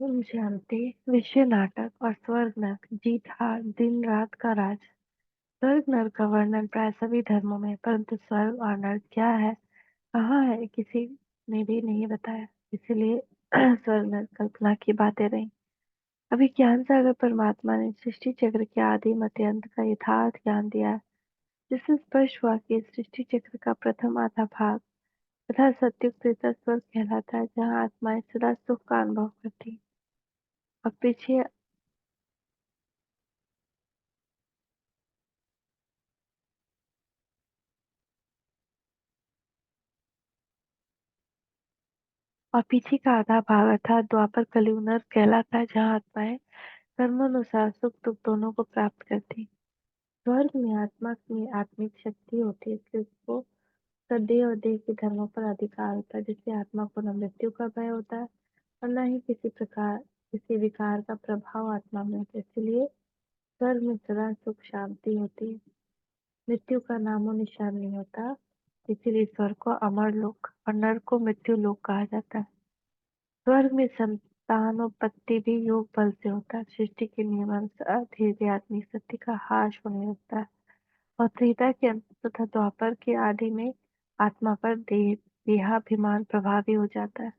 ओम शांति। विश्व नाटक और स्वर्ग नरक जीत हार दिन रात का राज। स्वर्ग नरक का वर्णन प्राय सभी धर्मों में, परंतु स्वर्ग और नरक क्या है, कहाँ है, किसी ने भी नहीं बताया। इसीलिए स्वर्ग नरक कल्पना की बातें रही। अभी ज्ञान सागर परमात्मा ने सृष्टि चक्र के आदि मध्य अंत का यथार्थ ज्ञान दिया है, जिससे स्पष्ट हुआ कि सृष्टि चक्र का प्रथम आधा भाग तथा सत्युग त्रेता स्वर्ग कहलाता है, जहाँ आत्माएं सदा सुख का अनुभव करती और पीछे का आधा भाग अर्थात द्वापर कलयुग नरक कहलाता है, जहाँ आत्माएं कर्मानुसार सुख दुख दोनों को प्राप्त करती। स्वर्ग में आत्मा की आत्मिक शक्ति होती है, इसलिए उसको सदैव और देह के धर्मों पर अधिकार होता है, जिससे आत्मा को न मृत्यु का भय होता है और न ही किसी विकार का प्रभाव आत्मा में होता है। इसलिए स्वर्ग में सदा सुख शांति होती है, मृत्यु का नामो निशान नहीं होता। इसीलिए स्वर्ग को अमर लोक और नरक को मृत्यु लोक कहा जाता है। स्वर्ग में संतानोत्पत्ति भी योग बल से होता है। सृष्टि के नियमानुसार धीरे धीरे आत्मिक शक्ति का ह्रास होने लगता है और त्रेता के अंत तथा द्वापर के आदि में आत्मा पर देहाभिमान प्रभावी हो जाता है,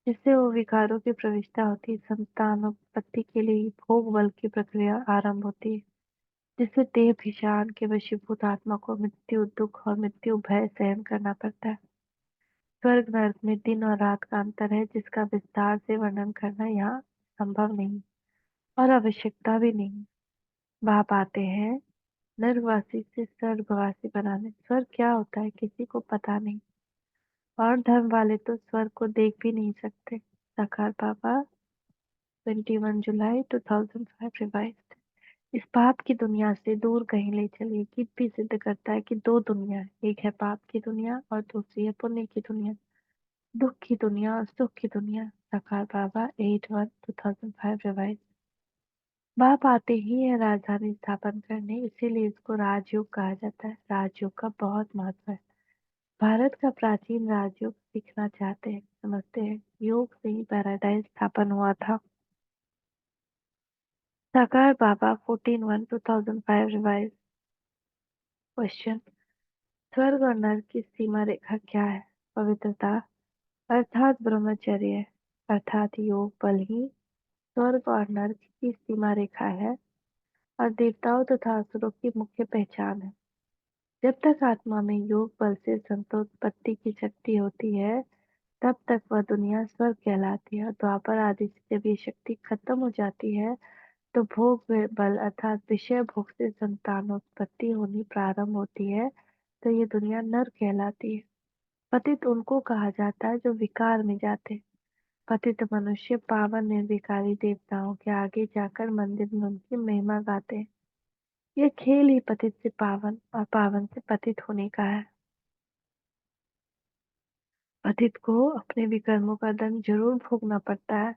जिससे वो विकारों की प्रविष्टा होती है। संतानोत्पत्ति के लिए भोग बल की प्रक्रिया आरंभ होती है, जिससे देहाभिमान के वशीभूत आत्मा को मृत्यु दुख और मृत्यु भय सहन करना पड़ता है। स्वर्ग नरक में दिन और रात का अंतर है, जिसका विस्तार से वर्णन करना यहाँ संभव नहीं और आवश्यकता भी नहीं। बाप आते हैं नरकवासी से स्वर्गवासी बनाने। स्वर्ग क्या होता है किसी को पता नहीं, और धर्म वाले तो स्वर्ग को देख भी नहीं सकते। साकार बाबा 21 जुलाई 2005 रिवाइज्ड। इस पाप की दुनिया से दूर कहीं ले चलिए। गीत भी सिद्ध करता है कि दो दुनिया है, एक है पाप की दुनिया और दूसरी है पुण्य की दुनिया, दुख की दुनिया और सुख की दुनिया। साकार बाबा 8/1/2005 रिवाइज। बाप आते ही है राजधानी स्थापन करने, इसीलिए इसको राजयोग कहा जाता है। राजयोग का बहुत महत्व है। भारत का प्राचीन राजयोग सीखना चाहते हैं, समझते हैं योग से ही पैराडाइज स्थापन हुआ था। साकार बाबा 14/1/2005 रिवाइज। क्वेश्चन: स्वर्ग और नरक की सीमा रेखा क्या है? पवित्रता अर्थात ब्रह्मचर्य अर्थात योग बल ही स्वर्ग और नरक की सीमा रेखा है और देवताओं तथा असुरों की मुख्य पहचान है। जब तक आत्मा में योग बल से संतोत्पत्ति की शक्ति होती है, तब तक वह दुनिया स्वर्ग कहलाती है। और द्वापर आदि से जब ये शक्ति खत्म हो जाती है, तो भोग बल अर्थात विषय भोग से संतानोत्पत्ति होनी प्रारंभ होती है, तो ये दुनिया नर कहलाती है। पतित उनको कहा जाता है जो विकार में जाते। पतित मनुष्य पावन निर्विकारी देवताओं के आगे जाकर मंदिर में उनकी महिमा गाते हैं। यह खेल ही पतित से पावन और पावन से पतित होने का है। पतित को अपने विकर्मों का दंड जरूर भोगना पड़ता है।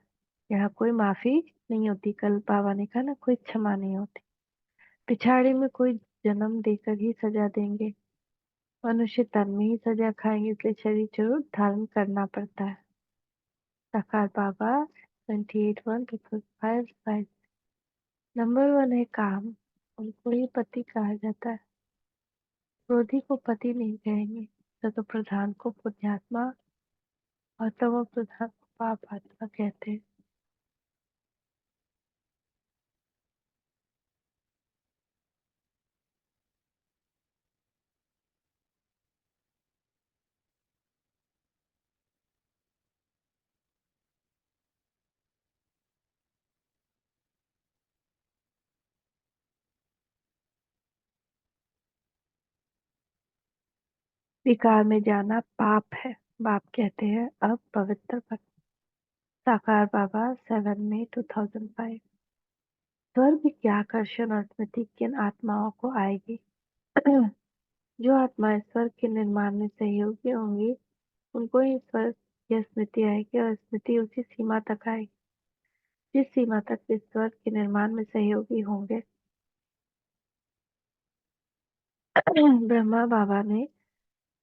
यहाँ कोई माफी नहीं होती। कल बाबा ने कहा ना, कोई क्षमा नहीं होती। पिछाड़ी में कोई जन्म देकर ही सजा देंगे। मनुष्य तन में ही सजा खाएंगे, इसलिए शरीर जरूर धारण करना पड़ता है। साकार बाबा 28/1/2005। नंबर 1 है काम, उनको ही पति कहा जाता है। क्रोधी को पति नहीं कहेंगे। सतो प्रधान को पुण्यात्मा और तमो प्रधान को पाप आत्मा कहते हैं। विकार में जाना पाप है। बाप कहते हैं अब पवित्र बन। साकार बाबा 7 मई 2005। स्वर्ग की आकर्षण और स्मृति किन आत्माओं को आएगी? जो आत्माएं स्वर्ग के निर्माण में सहयोगी होंगी, उनको ही स्वर्ग या स्मृति आएगी, और स्मृति उसी सीमा तक आएगी जिस सीमा तक वे स्वर्ग के निर्माण में सहयोगी होंगे। ब्रह्मा बाबा ने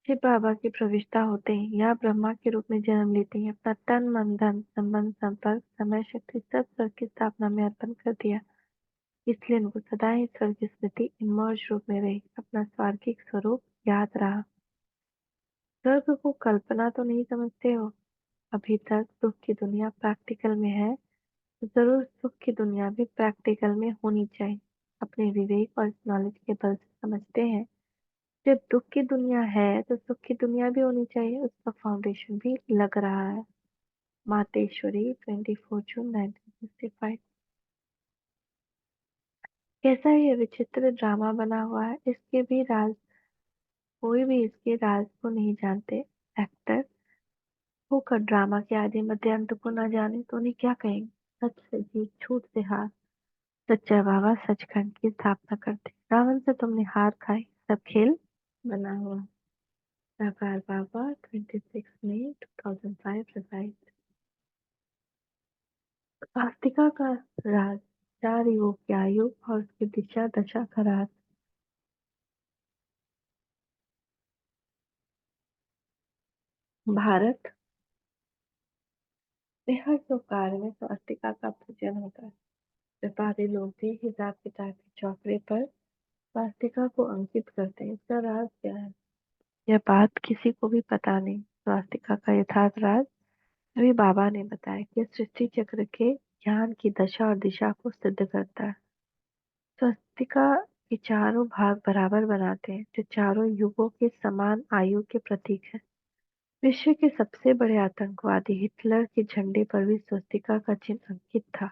शिव बाबा की प्रविष्टा होते ही यहाँ ब्रह्मा के रूप में जन्म लेते ही अपना तन मन धन संबंध संपर्क समय शक्ति सब स्वर्ग की स्थापना में अर्पण कर दिया। इसलिए उनको सदा ही स्वर्ग की स्मृति इमर्ज रूप में रही, अपना स्वर्गिक स्वरूप याद रहा। स्वर्ग को कल्पना तो नहीं समझते हो? अभी तक दुख की दुनिया प्रैक्टिकल में है, तो जरूर सुख की दुनिया भी प्रैक्टिकल में होनी चाहिए। अपने विवेक और नॉलेज के बल से समझते हैं, जब दुख की दुनिया है तो सुख की दुनिया भी होनी चाहिए, उसका फाउंडेशन भी लग रहा है। मातेश्वरी 24 जून 1965। कैसा ये विचित्र ड्रामा बना हुआ है, इसके भी राज कोई भी इसके राज को नहीं जानते। एक्टर होकर ड्रामा के आदि मध्य अंत को न जाने तो उन्हें क्या कहेंगे। सच से जीत झूठ से हार, सच्चा बाबा सचखंड की स्थापना करते। रावण से तुमने हार खाई, सब खेल बना हुआ। साकार बाबा 26 मई 2005 रिवाइज। स्वास्तिका का राज, चार युगों की आयु और उसकी दिशा दशा का राज। भारत में हर शुभ कार्य में स्वास्तिका का पूजन होता है। व्यापारी लोग भी हिसाब किताब के चौपड़े पर स्वास्तिका को अंकित करते हैं। इसका राज क्या है, यह बात किसी को भी पता नहीं। स्वास्तिका का यथार्थ राज अभी बाबा ने बताया कि सृष्टि चक्र के ज्ञान की दशा और दिशा को सिद्ध करता है। स्वस्तिका के चारों भाग बराबर बनाते हैं, जो चारों युगों के समान आयु के प्रतीक है। विश्व के सबसे बड़े आतंकवादी हिटलर के झंडे पर भी स्वस्तिका का चिन्ह अंकित था,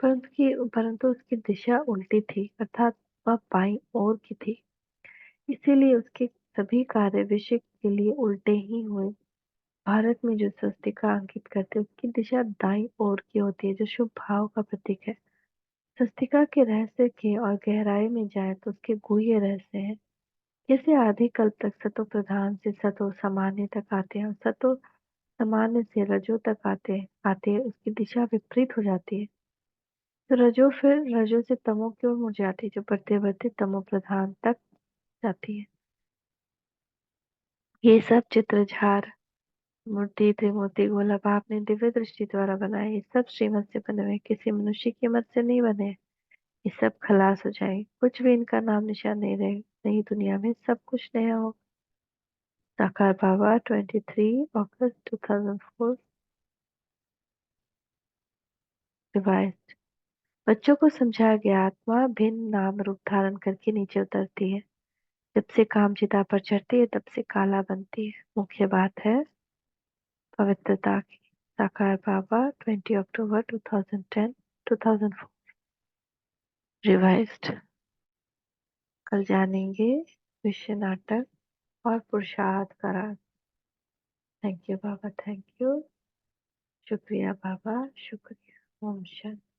परंतु उसकी दिशा उल्टी थी, अर्थात वह बाईं ओर की थी। इसीलिए उसके सभी कार्य विश्व के लिए उल्टे ही हुए। भारत में जो स्वस्तिका अंकित करते हैं, उसकी दिशा दाईं ओर की होती है, जो शुभ भाव का प्रतीक है। स्वस्तिका के रहस्य के और गहराई में जाए तो उसके गुह्य रहस्य है। जैसे आधि कल्प तक सतो प्रधान से सतो सामान्य तक आते हैं और सतो सामान्य से रजो तक आते उसकी दिशा विपरीत हो जाती है। तो रजो फिर रजो से तमो की ओर मुड़ जाती है, जो बढ़ते बढ़ते तमो प्रधान तक जाती है। ये सब चित्रझार मूर्ति त्रिमूर्ति गोला आपने दिव्य दृष्टि द्वारा बनाए। ये सब श्रीमत से बने हुए, किसी मनुष्य की मत से नहीं बने। ये सब खलास हो जाए, कुछ भी इनका नाम निशान नहीं रहे। नई दुनिया में सब कुछ नया हो। साकार बाबा 23 अगस्त 2004 रिवाइज्ड। बच्चों को समझाया गया, आत्मा भिन्न नाम रूप धारण करके नीचे उतरती है। जब से काम चिता पर चढ़ती है, तब से काला बनती है। मुख्य बात है पवित्रता की। साकार बाबा 20 अक्टूबर 2010 2004 रिवाइज्ड। कल जानेंगे विषय नाटक और पुरुषार्थ का राज। थैंक यू बाबा, थैंक यू। शुक्रिया बाबा, शुक्रिया। ओम शांति।